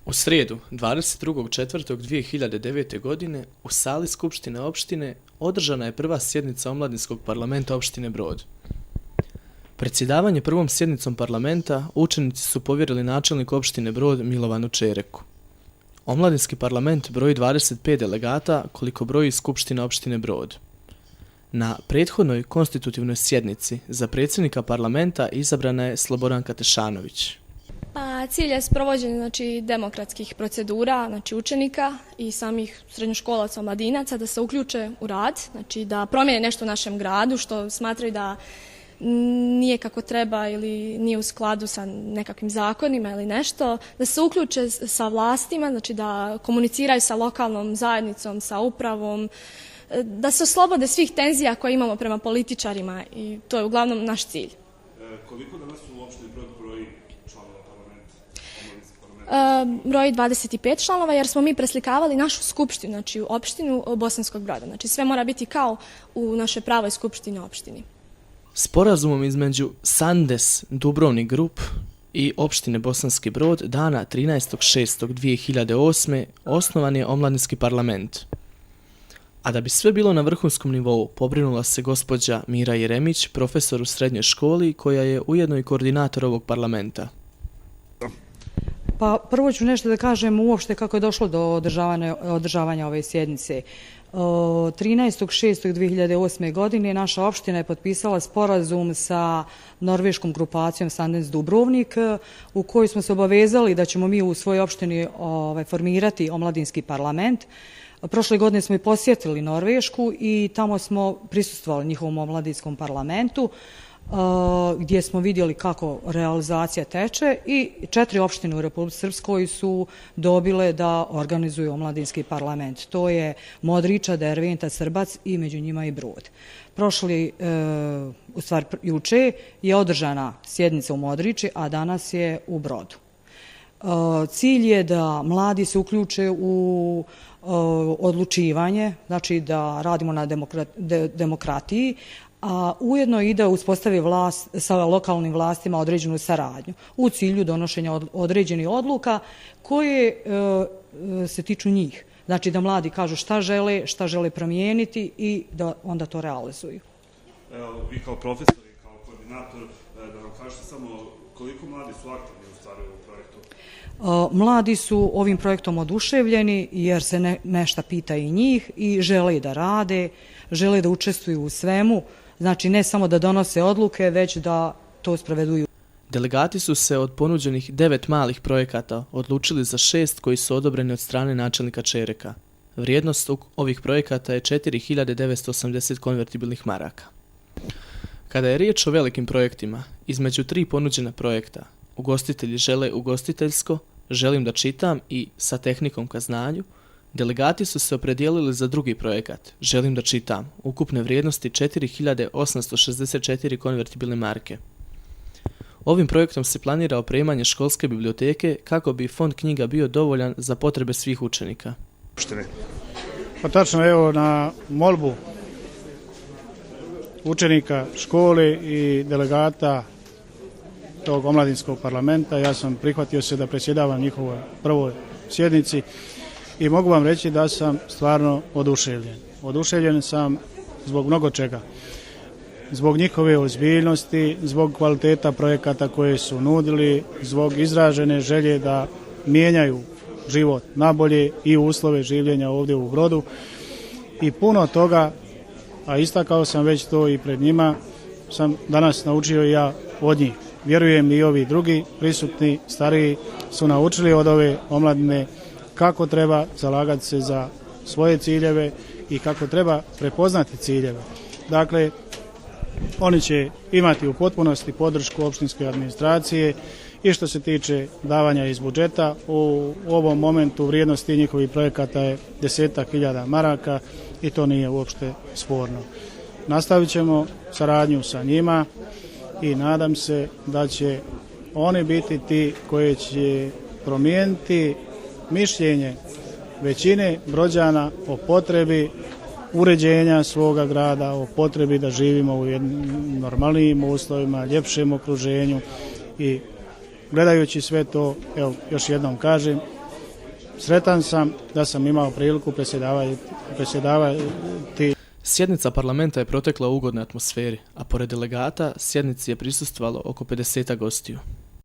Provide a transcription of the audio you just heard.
U srijedu, 22.4.2009. godine, u sali Skupštine opštine održana je prva sjednica Omladinskog parlamenta opštine Brod. Predsjedavanje prvom sjednicom parlamenta učenici su povjerili načelniku opštine Brod Milovanu Čereku. Omladinski parlament broji 25 delegata koliko broji Skupština opštine Brod. Na prethodnoj konstitutivnoj sjednici za predsjednika parlamenta izabrana je Slobodanka Tešanović. Cilj je sprovođenje demokratskih procedura učenika i samih srednjoškolaca omladinaca da se uključe u rad, da promijene nešto u našem gradu što smatraju da nije kako treba ili nije u skladu sa nekakvim zakonima ili nešto, da se uključe sa vlastima, da komuniciraju sa lokalnom zajednicom, sa upravom, da se oslobode svih tenzija koje imamo prema političarima i to je uglavnom naš cilj. Koliko danas u opštini Brod broji članova parlamenta? Broji 25 članova jer smo mi preslikavali našu skupštinu, u opštinu Bosanskog Broda. Sve mora biti kao u našoj pravoj skupštini opštini. Sporazumom između Sandes Dubrovnik Grup i opštine Bosanski Brod dana 13.6.2008. osnovan je Omladinski parlament. A da bi sve bilo na vrhunskom nivou, pobrinula se gospođa Mira Jeremić, profesor u srednjoj školi, koja je ujedno i koordinator ovog parlamenta. Pa prvo ću nešto da kažem uopšte kako je došlo do održavanja ove sjednice. 13.6.2008. godine naša opština je potpisala sporazum sa norveškom grupacijom Sandes Dubrovnik u kojoj smo se obavezali da ćemo mi u svojoj opštini formirati omladinski parlament. Prošle godine smo i posjetili Norvešku i tamo smo prisustvovali njihovom omladinskom parlamentu gdje smo vidjeli kako realizacija teče i 4 opštine u Republici Srpskoj su dobile da organizuju omladinski parlament. To je Modriča, Derventa, Srbac i među njima i Brod. Juče je održana sjednica u Modriči, a danas je u Brodu. Cilj je da mladi se uključe u odlučivanje, da radimo na demokratiji, a ujedno i da uspostavi sa lokalnim vlastima određenu saradnju u cilju donošenja određenih odluka koje se tiču njih. Da mladi kažu šta žele promijeniti i da onda to realizuju. Vi kao profesor i kao koordinator, da nam kažete samo koliko mladi su aktivni u stvari u projektu? Mladi su ovim projektom oduševljeni jer se nešto pita i njih i žele da rade, žele da učestvuju u svemu, ne samo da donose odluke, već da to sprovedu. Delegati su se od ponuđenih 9 malih projekata odlučili za 6 koji su odobreni od strane načelnika Čereka. Vrijednost ovih projekata je 4.980 konvertibilnih maraka. Kada je riječ o velikim projektima, između 3 ponuđena projekta, ugostitelji žele ugostiteljsko, želim da čitam i sa tehnikom ka znanju, delegati su se opredijelili za drugi projekat, želim da čitam, ukupne vrijednosti 4.864 konvertibilne marke. Ovim projektom se planira opremanje školske biblioteke kako bi fond knjiga bio dovoljan za potrebe svih učenika. Pa tačno, evo, na molbu učenika škole i delegata tog omladinskog parlamenta ja sam prihvatio se da predsjedavam njihovoj prvoj sjednici i mogu vam reći da sam stvarno oduševljen. Oduševljen sam zbog mnogo čega. Zbog njihove ozbiljnosti, zbog kvaliteta projekata koje su nudili, zbog izražene želje da mijenjaju život nabolje i uslove življenja ovdje u Brodu i puno toga, a istakao sam već to i pred njima, sam danas naučio i ja od njih. Vjerujem i ovi drugi prisutni, stariji su naučili od ove omladine kako treba zalagati se za svoje ciljeve i kako treba prepoznati ciljeve. Dakle, oni će imati u potpunosti podršku opštinske administracije i što se tiče davanja iz budžeta. U ovom momentu vrijednosti njihovih projekata je 10.000 maraka i to nije uopšte sporno. Nastavit ćemo saradnju sa njima i nadam se da će oni biti ti koji će promijeniti mišljenje većine Brođana o potrebi uređenja svoga grada, o potrebi da živimo u normalnijim uslovima, ljepšem okruženju i gledajući sve to, evo još jednom kažem, sretan sam da sam imao priliku predsjedavati. Sjednica parlamenta je protekla u ugodnoj atmosferi, a pored delegata sjednici je prisustvovalo oko 50 gostiju.